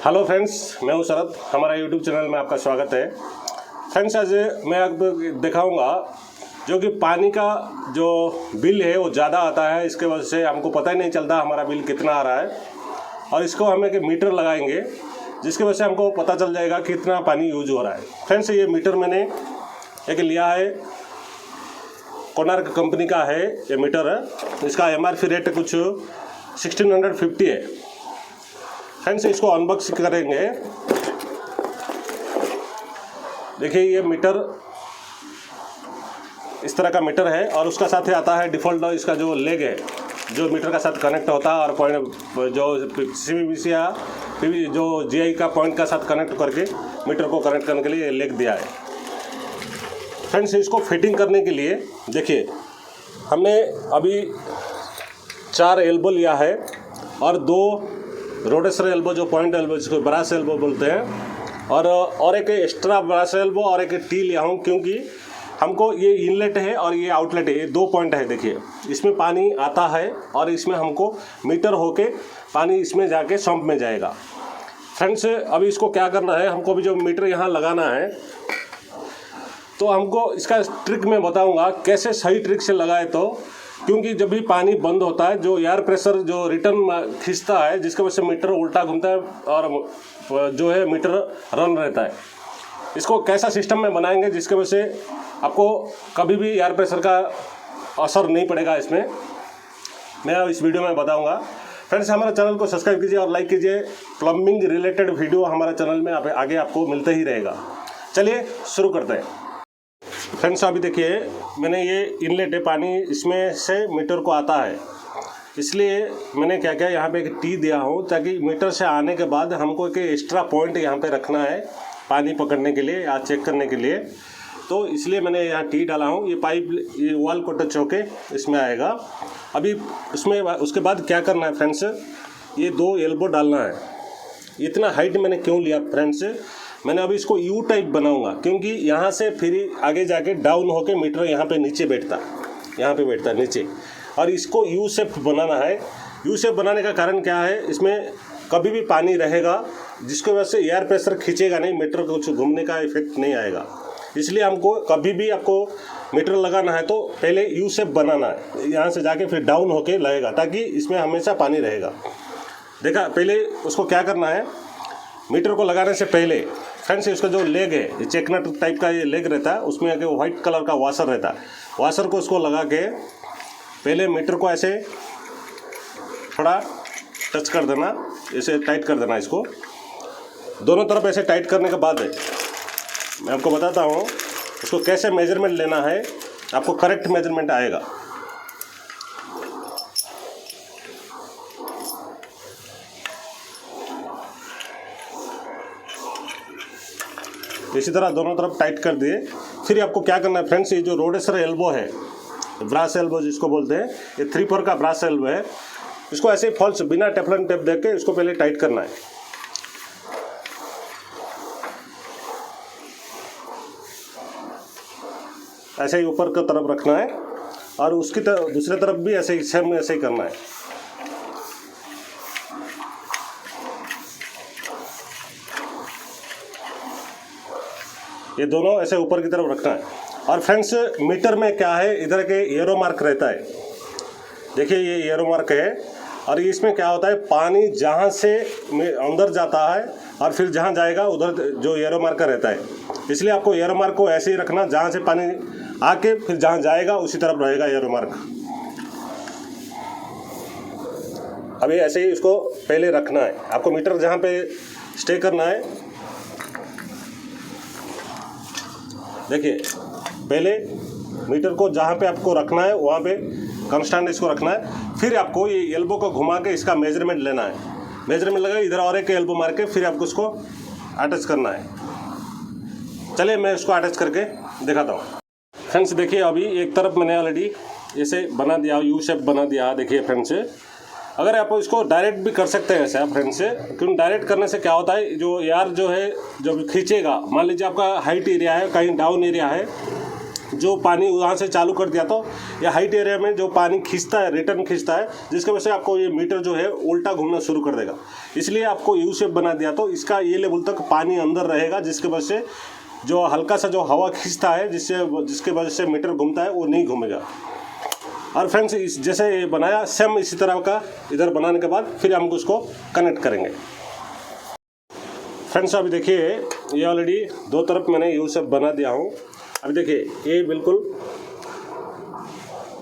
Hello friends, मैं हूं शरद। हमारा यूट्यूब चैनल में आपका स्वागत है। फ्रेंड्स, आज मैं आपको दिखाऊंगा जो कि पानी का जो बिल है वो ज़्यादा आता है। इसके वजह से हमको पता ही नहीं चलता हमारा बिल कितना आ रहा है, और इसको हम एक मीटर लगाएंगे जिसकी वजह से हमको पता चल जाएगा कि कितना पानी यूज हो रहा है। फ्रेंड्स, ये मीटर मैंने एक लिया है, कोणार्क कंपनी का है ये मीटर है। इसका MRP रेट कुछ 1650 है। फ्रेंड्स, इसको अनबॉक्स करेंगे। देखिए, ये मीटर इस तरह का मीटर है और उसका साथ ही आता है डिफ़ॉल्ट इसका जो लेग है जो मीटर का साथ कनेक्ट होता है, और पॉइंट जो CBBC या जो GI का पॉइंट का साथ कनेक्ट करके मीटर को कनेक्ट करने के लिए लेग दिया है। फ्रेंड्स, इसको फिटिंग करने के लिए देखिए, हमने अभी 4 एल्बो लिया है और 2 रोडेसर एल्बो जो पॉइंट एल्बो जिसको ब्रास एल्बो बोलते हैं, और एक एक्स्ट्रा ब्रास एल्बो और एक टी लिया हूँ, क्योंकि हमको ये इनलेट है और ये आउटलेट है, ये 2 पॉइंट है। देखिए, इसमें पानी आता है और इसमें हमको मीटर होके पानी इसमें जाके सम्प में जाएगा। फ्रेंड्स, अभी इसको क्या करना है, हमको भी जो मीटर यहाँ लगाना है, तो हमको इसका ट्रिक मैं बताऊँगा कैसे सही ट्रिक से लगाए। तो क्योंकि जब भी पानी बंद होता है, जो एयर प्रेशर जो रिटर्न खींचता है, जिसकी वजह से मीटर उल्टा घूमता है और जो है मीटर रन रहता है। इसको कैसा सिस्टम में बनाएंगे जिसकी वजह से आपको कभी भी एयर प्रेशर का असर नहीं पड़ेगा, इसमें मैं इस वीडियो में बताऊंगा। फ्रेंड्स, हमारे चैनल को सब्सक्राइब कीजिए और लाइक कीजिए। प्लम्बिंग रिलेटेड वीडियो हमारे चैनल में आगे आपको मिलते ही रहेगा। चलिए शुरू करते हैं। फ्रेंड्स, अभी देखिए, मैंने ये इनलेट है, पानी इसमें से मीटर को आता है, इसलिए मैंने क्या किया, यहाँ पे एक टी दिया हूँ ताकि मीटर से आने के बाद हमको एक एक्स्ट्रा पॉइंट यहाँ पे रखना है पानी पकड़ने के लिए या चेक करने के लिए। तो इसलिए मैंने यहाँ टी डाला हूँ। ये पाइप ये वॉल को टच होके इसमें आएगा। अभी उसमें उसके बाद क्या करना है फ्रेंड्स, ये 2 एल्बो डालना है। इतना हाइट मैंने क्यों लिया फ्रेंड्स, मैंने अभी इसको U टाइप बनाऊंगा, क्योंकि यहाँ से फिर आगे जाके डाउन होके मीटर यहाँ पे नीचे बैठता है, यहाँ पे बैठता है नीचे, और इसको U शेप बनाना है। U शेप बनाने का कारण क्या है, इसमें कभी भी पानी रहेगा जिसकी वजह से एयर प्रेशर खींचेगा नहीं, मीटर को कुछ घूमने का इफेक्ट नहीं आएगा। इसलिए हमको कभी भी आपको मीटर लगाना है तो पहले U शेप बनाना है, यहाँ से जाके फिर डाउन होके लगेगा, ताकि इसमें हमेशा पानी रहेगा। देखा, पहले उसको क्या करना है, मीटर को लगाने से पहले फ्रेंड्स, इसका जो लेग है, ये चेकनट टाइप का ये लेग रहता है, उसमें एक वाइट कलर का वाशर रहता है। वाशर को उसको लगा के पहले मीटर को ऐसे थोड़ा टच कर देना, ऐसे टाइट कर देना। इसको दोनों तरफ ऐसे टाइट करने के बाद मैं आपको बताता हूँ उसको कैसे मेजरमेंट लेना है, आपको करेक्ट मेजरमेंट आएगा। इसी तरह दोनों तरफ टाइट कर दिए। फिर आपको क्या करना है फ्रेंड्स, ये जो रोडेसर एल्बो है, ब्रास एल्बो जिसको बोलते हैं, ये 3/4 का ब्रास एल्बो है, इसको ऐसे फॉल्स बिना टेफलॉन टेप दे के इसको पहले टाइट करना है। ऐसे ही ऊपर की तरफ रखना है और उसकी दूसरी तरफ भी ऐसे ही सेम ऐसे ही करना है। ये दोनों ऐसे ऊपर की तरफ रखना है। और फ्रेंड्स, मीटर में क्या है, इधर के एरो मार्क रहता है। देखिए, ये एरो मार्क है, और इसमें क्या होता है, पानी जहाँ से अंदर जाता है और फिर जहाँ जाएगा उधर जो एरो मार्क रहता है। इसलिए आपको एरो मार्क को ऐसे ही रखना, जहाँ से पानी आके फिर जहाँ जाएगा उसी तरफ रहेगा एरो मार्क। अभी ऐसे ही इसको पहले रखना है। आपको मीटर जहाँ पे स्टे करना है, देखिए, पहले मीटर को जहाँ पे आपको रखना है वहाँ पे कांस्टेंट इसको रखना है। फिर आपको ये एल्बो को घुमा के इसका मेजरमेंट लेना है। मेजरमेंट लगा, इधर और एक एल्बो मार के फिर आपको इसको अटैच करना है। चलिए मैं इसको अटैच करके दिखाता हूँ। फ्रेंड्स, देखिए, अभी एक तरफ मैंने ऑलरेडी ऐसे बना दिया, U शेप बना दिया। देखिए फ्रेंड्स, अगर आप इसको डायरेक्ट भी कर सकते हैं ऐसे फ्रेंड्स से, क्योंकि डायरेक्ट करने से क्या होता है, जो एयर जो है जब खींचेगा, मान लीजिए आपका हाइट एरिया है, कहीं डाउन एरिया है, जो पानी वहाँ से चालू कर दिया तो या हाइट एरिया में जो पानी खींचता है, रिटर्न खींचता है, जिसकी वजह से आपको ये मीटर जो है उल्टा घूमना शुरू कर देगा। इसलिए आपको यू शेप बना दिया तो इसका ये लेवल तक पानी अंदर रहेगा, जिसकी वजह से जो हल्का सा जो हवा खींचता है जिसके वजह से मीटर घूमता है वो नहीं घूमेगा। और फ्रेंड्स इस जैसे ये बनाया सेम इसी तरह का इधर बनाने के बाद फिर हम उसको कनेक्ट करेंगे। फ्रेंड्स अभी देखिए ये ऑलरेडी दो तरफ मैंने यू शेप बना दिया हूँ। अभी देखिए ये बिल्कुल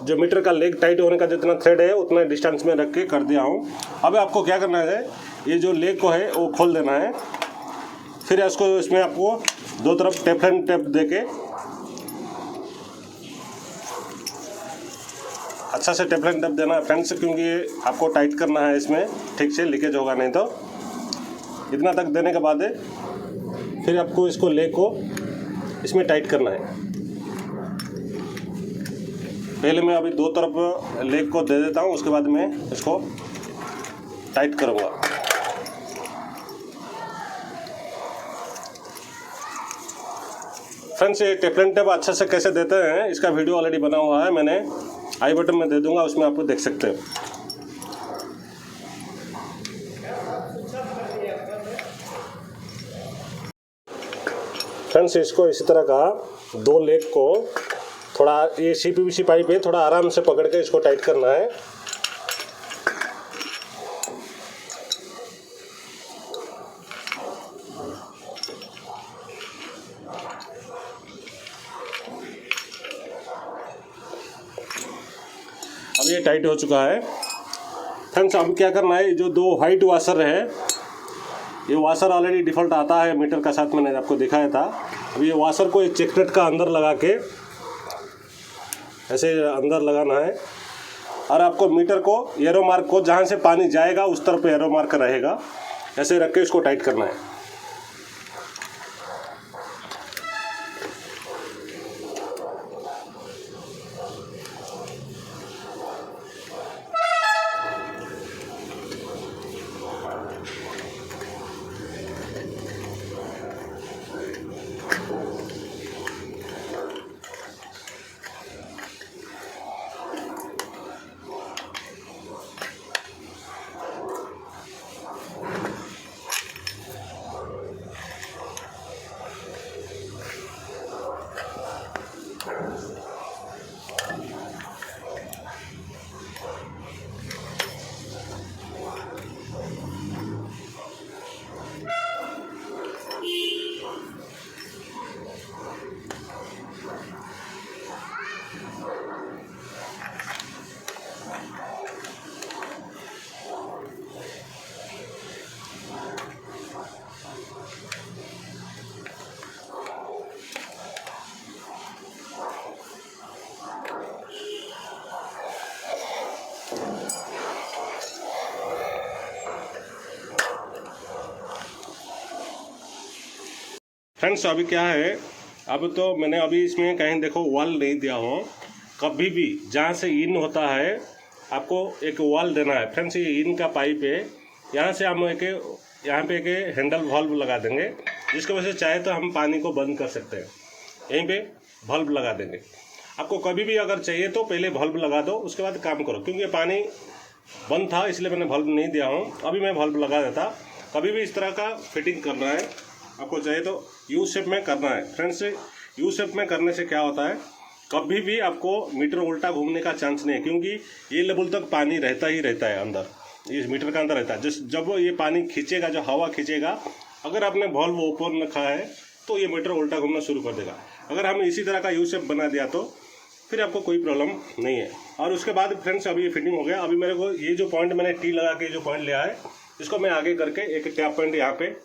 जो मीटर का लेग टाइट होने का जितना थ्रेड है उतना डिस्टेंस में रख के कर दिया हूँ। अब आपको क्या करना है, ये जो लेग को है वो खोल देना है। फिर इसको इसमें आपको दो तरफ टेफ्लॉन टेप देके अच्छा से टेफ्लॉन टेप देना है फ्रेंड्स, क्योंकि आपको टाइट करना है, इसमें ठीक से लीकेज होगा नहीं तो। इतना तक देने के बाद फिर आपको इसको लेग को इसमें टाइट करना है। पहले मैं अभी दो तरफ लेग को दे देता हूँ, उसके बाद मैं इसको टाइट करूँगा। फ्रेंड्स ये टेफ्लॉन टेप अच्छा से कैसे देते हैं इसका वीडियो ऑलरेडी बना हुआ है, मैंने आई बटन में दे दूंगा, उसमें आपको देख सकते हैं। फ्रेंड्स इसको इसी तरह का दो लेग को थोड़ा ये CPVC पाइप है, थोड़ा आराम से पकड़ के इसको टाइट करना है। अब ये टाइट हो चुका है फ्रेंड्स। अब क्या करना है, जो दो वाइट वाशर है, ये वाशर ऑलरेडी डिफ़ॉल्ट आता है मीटर का साथ, मैंने आपको दिखाया था। अब ये वाशर को एक चेक नट का अंदर लगा के ऐसे अंदर लगाना है और आपको मीटर को एरो मार्क को जहाँ से पानी जाएगा उस तरफ एरो मार्क रहेगा, ऐसे रख के इसको टाइट करना है। फ्रेंड्स अभी क्या है, अब तो मैंने अभी इसमें कहीं देखो वॉल नहीं दिया हो। कभी भी जहाँ से इन होता है आपको एक वॉल देना है फ्रेंड्स। ये इन का पाइप है, यहाँ से हम यहाँ पे एक हैंडल वाल्व लगा देंगे, जिसकी वजह से चाहे तो हम पानी को बंद कर सकते हैं। यहीं पे वाल्व लगा देंगे। आपको कभी भी अगर चाहिए तो पहले वाल्व लगा दो, उसके बाद काम करो, क्योंकि पानी बंद था इसलिए मैंने वाल्व नहीं दिया हूँ। अभी मैं वाल्व लगा देता। कभी भी इस तरह का फिटिंग करना है, आपको चाहिए तो यू शेप में करना है फ्रेंड्स। यू शेप में करने से क्या होता है, कभी भी आपको मीटर उल्टा घूमने का चांस नहीं है, क्योंकि ये लेवल तक पानी रहता ही रहता है अंदर, इस मीटर का अंदर रहता है। जब ये पानी खींचेगा, जो हवा खींचेगा, अगर आपने वॉल्व ओपन रखा है तो ये मीटर उल्टा घूमना शुरू कर देगा। अगर हम इसी तरह का यू शेप बना दिया तो फिर आपको कोई प्रॉब्लम नहीं है। और उसके बाद फ्रेंड्स अभी ये फिटिंग हो गया। अभी मेरे को ये जो पॉइंट मैंने टी लगा के जो पॉइंट लिया है, इसको मैं आगे करके एक टैप पॉइंट यहाँ पे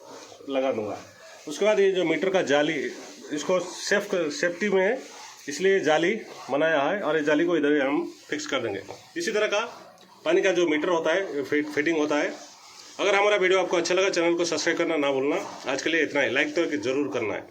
लगा दूंगा। उसके बाद ये जो मीटर का जाली, इसको सेफ्टी में है इसलिए जाली बनाया है, और इस जाली को इधर हम फिक्स कर देंगे। इसी तरह का पानी का जो मीटर होता है फिटिंग होता है। अगर हमारा वीडियो आपको अच्छा लगा, चैनल को सब्सक्राइब करना ना भूलना। आज के लिए इतना ही, लाइक तो जरूर करना है।